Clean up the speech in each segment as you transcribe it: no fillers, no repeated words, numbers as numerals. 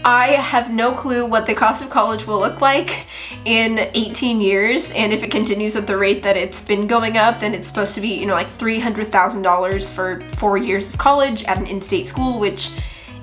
I have no clue what the cost of college will look like in 18 years, and if it continues at the rate that it's been going up, then it's supposed to be, like $300,000 for 4 years of college at an in-state school, which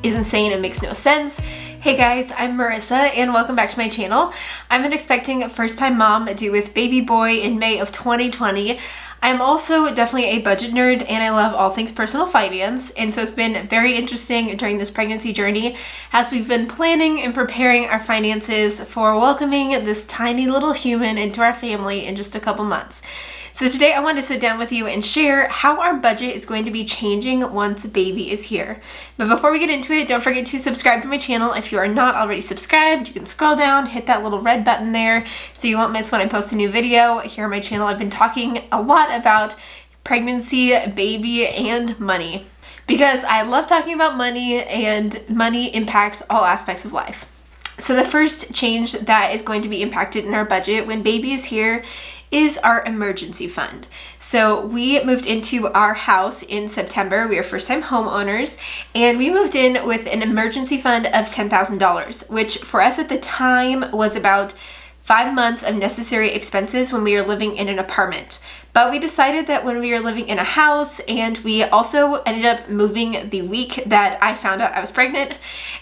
is insane and makes no sense. Hey guys, I'm Marissa and welcome back to my channel. I'm an expecting first-time mom due with baby boy in May of 2020. I'm also definitely a budget nerd and I love all things personal finance, and so it's been very interesting during this pregnancy journey as we've been planning and preparing our finances for welcoming this tiny little human into our family in just a couple months. So today I want to sit down with you and share how our budget is going to be changing once baby is here. But before we get into it, don't forget to subscribe to my channel. If you are not already subscribed, you can scroll down, hit that little red button there so you won't miss when I post a new video. Here on my channel, I've been talking a lot about pregnancy, baby, and money because I love talking about money, and money impacts all aspects of life. So the first change that is going to be impacted in our budget when baby is here is our emergency fund. So we moved into our house in September. We are first-time homeowners, and we moved in with an emergency fund of $10,000, which for us at the time was about 5 months of necessary expenses when we were living in an apartment. But we decided that when we were living in a house, and we also ended up moving the week that I found out I was pregnant.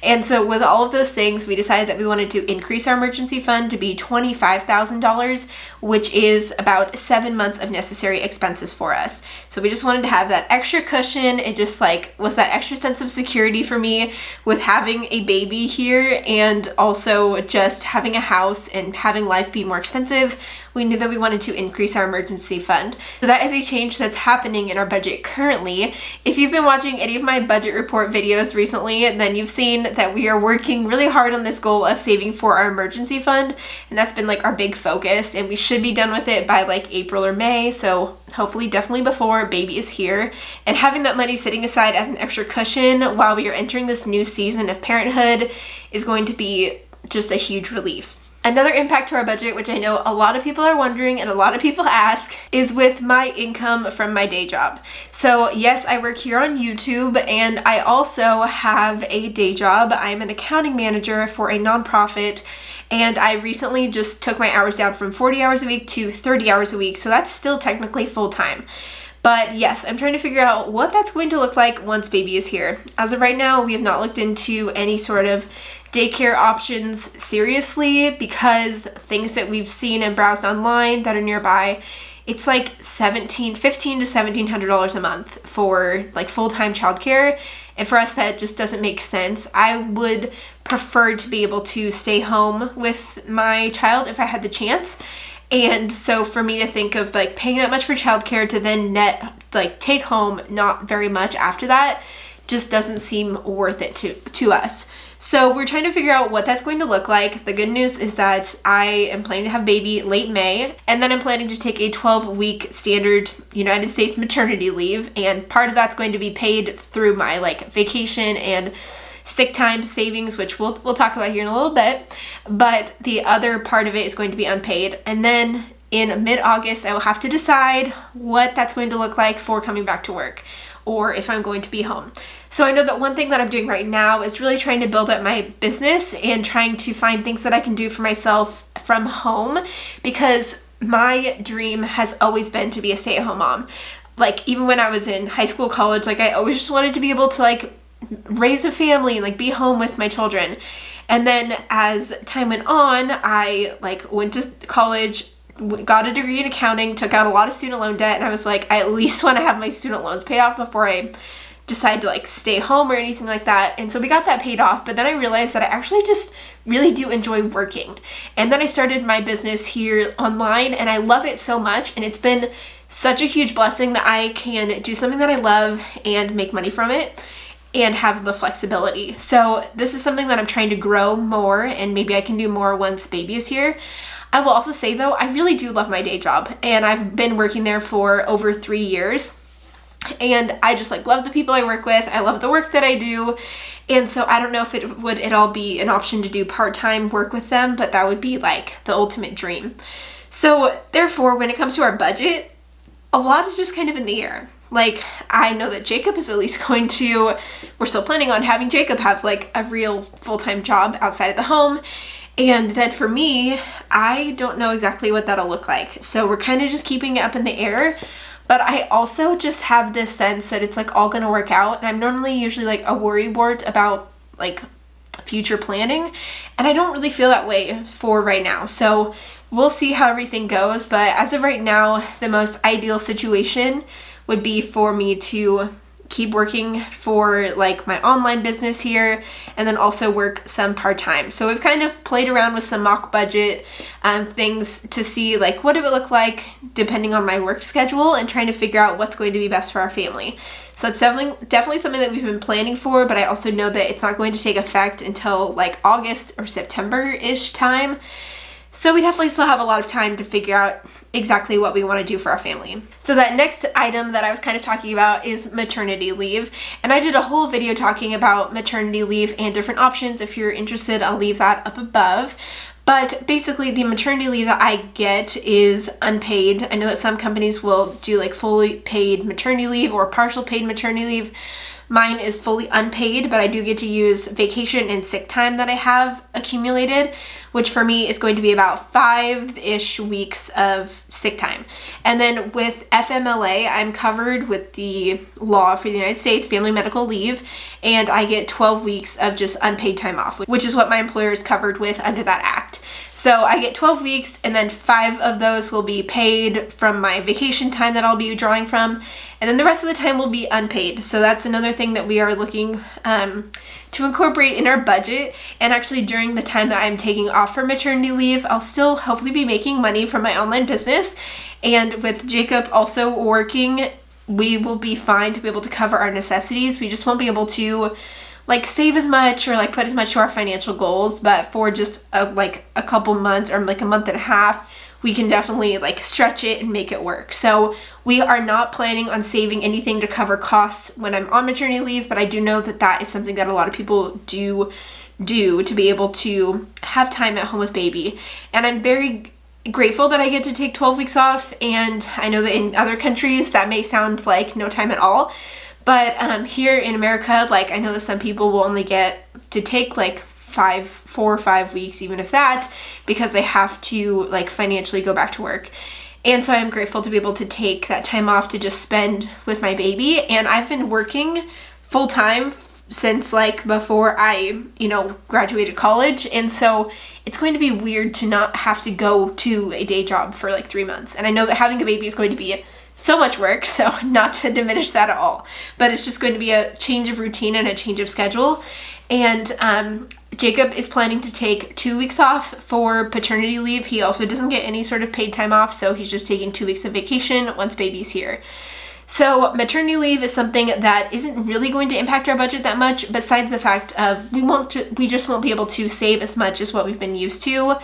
And so with all of those things, we decided that we wanted to increase our emergency fund to be $25,000, which is about 7 months of necessary expenses for us. So we just wanted to have that extra cushion. It just was that extra sense of security for me with having a baby here, and also just having a house and having life be more expensive. We knew that we wanted to increase our emergency fund. So that is a change that's happening in our budget currently. If you've been watching any of my budget report videos recently, then you've seen that we are working really hard on this goal of saving for our emergency fund, and that's been our big focus, and we should be done with it by April or May, so hopefully definitely before baby is here. And having that money sitting aside as an extra cushion while we are entering this new season of parenthood is going to be just a huge relief. Another impact to our budget, which I know a lot of people are wondering and a lot of people ask, is with my income from my day job. So yes, I work here on YouTube, and I also have a day job. I'm an accounting manager for a nonprofit, and I recently just took my hours down from 40 hours a week to 30 hours a week, so that's still technically full-time. But yes, I'm trying to figure out what that's going to look like once baby is here. As of right now, we have not looked into any sort of daycare options seriously, because things that we've seen and browsed online that are nearby, it's $1,500 to $1,700 a month for full-time childcare, and for us that just doesn't make sense. I would prefer to be able to stay home with my child if I had the chance. And so for me to think of paying that much for childcare to then net take home not very much after that just doesn't seem worth it to us. So we're trying to figure out what that's going to look like. The good news is that I am planning to have baby late May, and then I'm planning to take a 12-week standard United States maternity leave, and part of that's going to be paid through my vacation and sick time savings, which we'll talk about here in a little bit, but the other part of it is going to be unpaid. And then in mid-August, I will have to decide what that's going to look like for coming back to work, or if I'm going to be home. So I know that one thing that I'm doing right now is really trying to build up my business and trying to find things that I can do for myself from home, because my dream has always been to be a stay-at-home mom. Even when I was in high school, college, I always just wanted to be able to raise a family and be home with my children. And then as time went on, I went to college, got a degree in accounting, took out a lot of student loan debt, and I was I at least want to have my student loans paid off before I decide to stay home or anything like that. And so we got that paid off, but then I realized that I actually just really do enjoy working. And then I started my business here online, and I love it so much, and it's been such a huge blessing that I can do something that I love and make money from it and have the flexibility. So this is something that I'm trying to grow more, and maybe I can do more once baby is here. I will also say though, I really do love my day job, and I've been working there for over 3 years. And I just love the people I work with. I love the work that I do. And so I don't know if it would at all be an option to do part-time work with them, but that would be the ultimate dream. So therefore, when it comes to our budget, a lot is just kind of in the air. like I know that Jacob is at least we're still planning on having Jacob have like a real full-time job outside of the home. And then for me, I don't know exactly what that'll look like. So we're kind of just keeping it up in the air. But I also just have this sense that it's like all gonna work out. And I'm normally usually like a worrywart about like future planning. And I don't really feel that way for right now. So we'll see how everything goes. But as of right now, the most ideal situation would be for me to keep working for like my online business here and then also work some part-time. So we've kind of played around with some mock budget things to see like what it would look like depending on my work schedule and trying to figure out what's going to be best for our family. So it's definitely something that we've been planning for, but I also know that it's not going to take effect until like August or September-ish time. So we definitely still have a lot of time to figure out exactly what we want to do for our family. So that next item that I was kind of talking about is maternity leave. And I did a whole video talking about maternity leave and different options. If you're interested, I'll leave that up above. But basically the maternity leave that I get is unpaid. I know that some companies will do like fully paid maternity leave or partial paid maternity leave. Mine is fully unpaid, but I do get to use vacation and sick time that I have accumulated, which for me is going to be about 5-ish weeks of sick time. And then with FMLA, I'm covered with the law for the United States, Family Medical Leave, and I get 12 weeks of just unpaid time off, which is what my employer is covered with under that act. So I get 12 weeks, and then 5 of those will be paid from my vacation time that I'll be drawing from, and then the rest of the time will be unpaid. So that's another thing that we are looking to incorporate in our budget. And actually during the time that I'm taking off for maternity leave, I'll still hopefully be making money from my online business. And with Jacob also working, we will be fine to be able to cover our necessities. We just won't be able to like save as much or like put as much to our financial goals, but for just like a couple months or like a month and a half, we can definitely like stretch it and make it work. So we are not planning on saving anything to cover costs when I'm on maternity leave, but I do know that that is something that a lot of people do to be able to have time at home with baby. And I'm very grateful that I get to take 12 weeks off. And I know that in other countries that may sound like no time at all, but here in America, like I know that some people will only get to take like 4 or 5 weeks, even if that, because they have to like financially go back to work. And so I'm grateful to be able to take that time off to just spend with my baby. And I've been working full time since like before I, graduated college. And so it's going to be weird to not have to go to a day job for like 3 months. And I know that having a baby is going to be so much work, so not to diminish that at all, but it's just going to be a change of routine and a change of schedule. And Jacob is planning to take 2 weeks off for paternity leave. He also doesn't get any sort of paid time off, so he's just taking 2 weeks of vacation once baby's here. So maternity leave is something that isn't really going to impact our budget that much, besides the fact of we just won't be able to save as much as what we've been used to,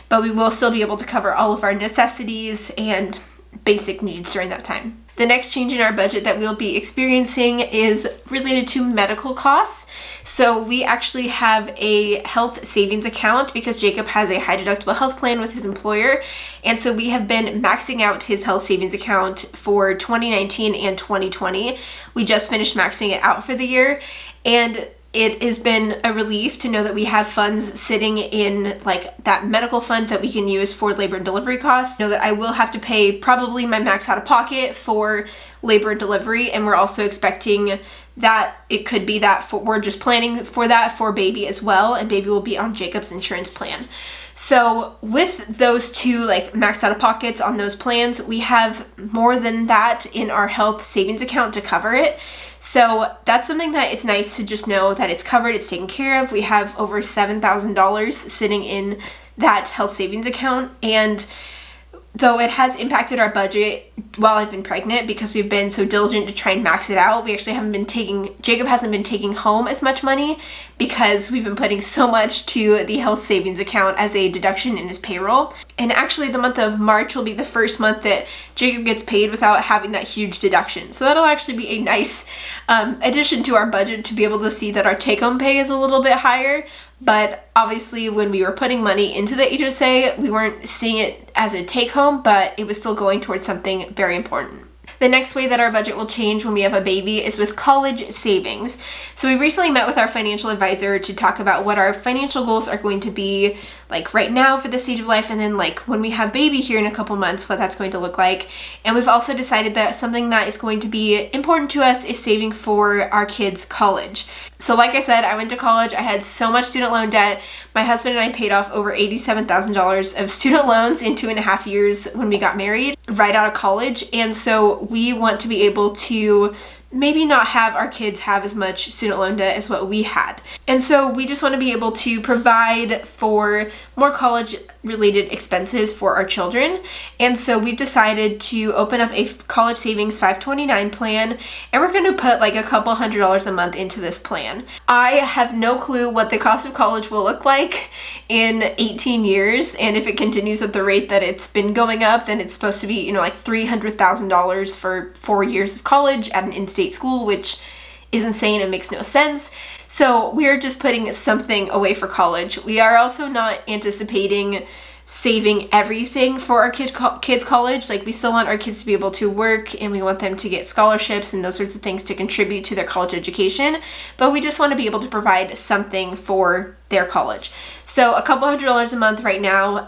but we will still be able to cover all of our necessities and basic needs during that time. The next change in our budget that we'll be experiencing is related to medical costs. So we actually have a health savings account because Jacob has a high deductible health plan with his employer. And so we have been maxing out his health savings account for 2019 and 2020. We just finished maxing it out for the year. And it has been a relief to know that we have funds sitting in like that medical fund that we can use for labor and delivery costs. Know that I will have to pay probably my max out of pocket for labor and delivery, and we're also expecting that it could be that we're just planning for that for baby as well, and baby will be on Jacob's insurance plan. So with those two like max out of pockets on those plans, we have more than that in our health savings account to cover it. So that's something that it's nice to just know that it's covered, it's taken care of. We have over $7,000 sitting in that health savings account. And though it has impacted our budget while I've been pregnant because we've been so diligent to try and max it out, we actually Jacob hasn't been taking home as much money because we've been putting so much to the health savings account as a deduction in his payroll. And actually the month of March will be the first month that Jacob gets paid without having that huge deduction. So that'll actually be a nice addition to our budget to be able to see that our take-home pay is a little bit higher. But obviously when we were putting money into the HSA, we weren't seeing it as a take-home, but it was still going towards something very important. The The next way that our budget will change when we have a baby is with college savings. So we recently met with our financial advisor to talk about what our financial goals are going to be like right now for this stage of life, and then like when we have baby here in a couple months, what that's going to look like. And we've also decided that something that is going to be important to us is saving for our kids' college. So like I said, I went to college. I had so much student loan debt. My husband and I paid off over $87,000 of student loans in 2.5 years when we got married, right out of college. And so we want to be able to maybe not have our kids have as much student loan debt as what we had. And so we just want to be able to provide for more college related expenses for our children. And so we've decided to open up a college savings 529 plan, and we're going to put like a couple $100s a month into this plan. I have no clue what the cost of college will look like in 18 years. And if it continues at the rate that it's been going up, then it's supposed to be, like $300,000 for 4 years of college at an in-state school, which is insane and makes no sense. So we're just putting something away for college. We are also not anticipating saving everything for our kids' college. Like, we still want our kids to be able to work, and we want them to get scholarships and those sorts of things to contribute to their college education, but we just want to be able to provide something for their college. So a couple $100s a month right now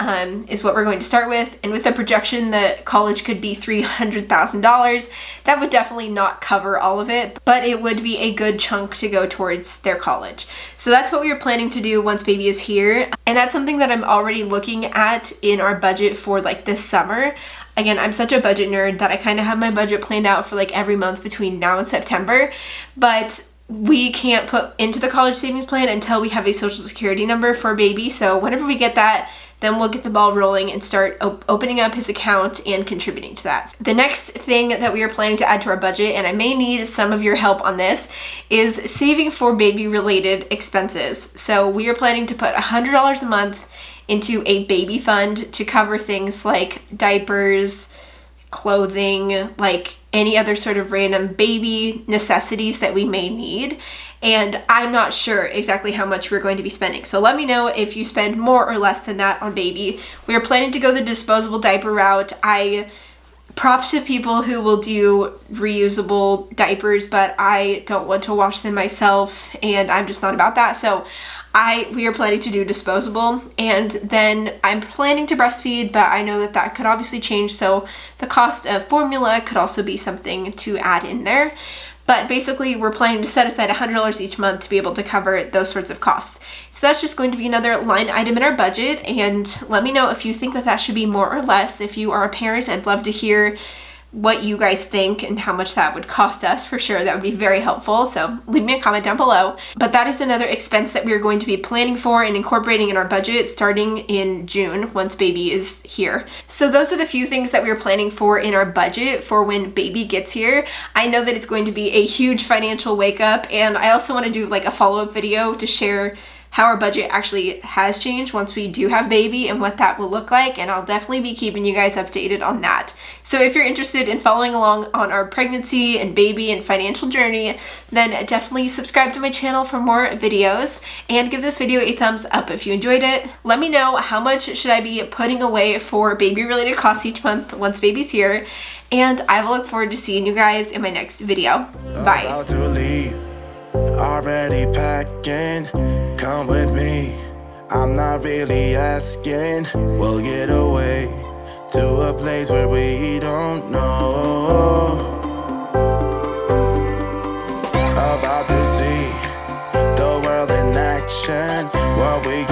is what we're going to start with, and with the projection that college could be $300,000, that would definitely not cover all of it, but it would be a good chunk to go towards their college. So that's what we are planning to do once baby is here, and that's something that I'm already looking at in our budget for like this summer. Again, I'm such a budget nerd that I kind of have my budget planned out for like every month between now and September, but we can't put into the college savings plan until we have a social security number for baby. So whenever we get that, then we'll get the ball rolling and start opening up his account and contributing to that. The next thing that we are planning to add to our budget, and I may need some of your help on this, is saving for baby related expenses. So we are planning to put $100 a month into a baby fund to cover things like diapers, clothing, like any other sort of random baby necessities that we may need. And I'm not sure exactly how much we're going to be spending. So let me know if you spend more or less than that on baby. We are planning to go the disposable diaper route. Props to people who will do reusable diapers, but I don't want to wash them myself, and I'm just not about that. So we are planning to do disposable, and then I'm planning to breastfeed, but I know that could obviously change, so the cost of formula could also be something to add in there. But basically, we're planning to set aside $100 each month to be able to cover those sorts of costs. So that's just going to be another line item in our budget, and let me know if you think that should be more or less. If you are a parent, I'd love to hear what you guys think and how much that would cost us. For sure, that would be very helpful, so leave me a comment down below. But that is another expense that we are going to be planning for and incorporating in our budget starting in June once baby is here. So those are the few things that we are planning for in our budget for when baby gets here. I know that it's going to be a huge financial wake up, and I also want to do like a follow-up video to share how our budget actually has changed once we do have baby and what that will look like, and I'll definitely be keeping you guys updated on that. So if you're interested in following along on our pregnancy and baby and financial journey, then definitely subscribe to my channel for more videos, and give this video a thumbs up if you enjoyed it. Let me know how much should I be putting away for baby related costs each month once baby's here, and I will look forward to seeing you guys in my next video. Bye. About to leave, already packing. Come with me, I'm not really asking. We'll get away to a place where we don't know. About to see the world in action, what we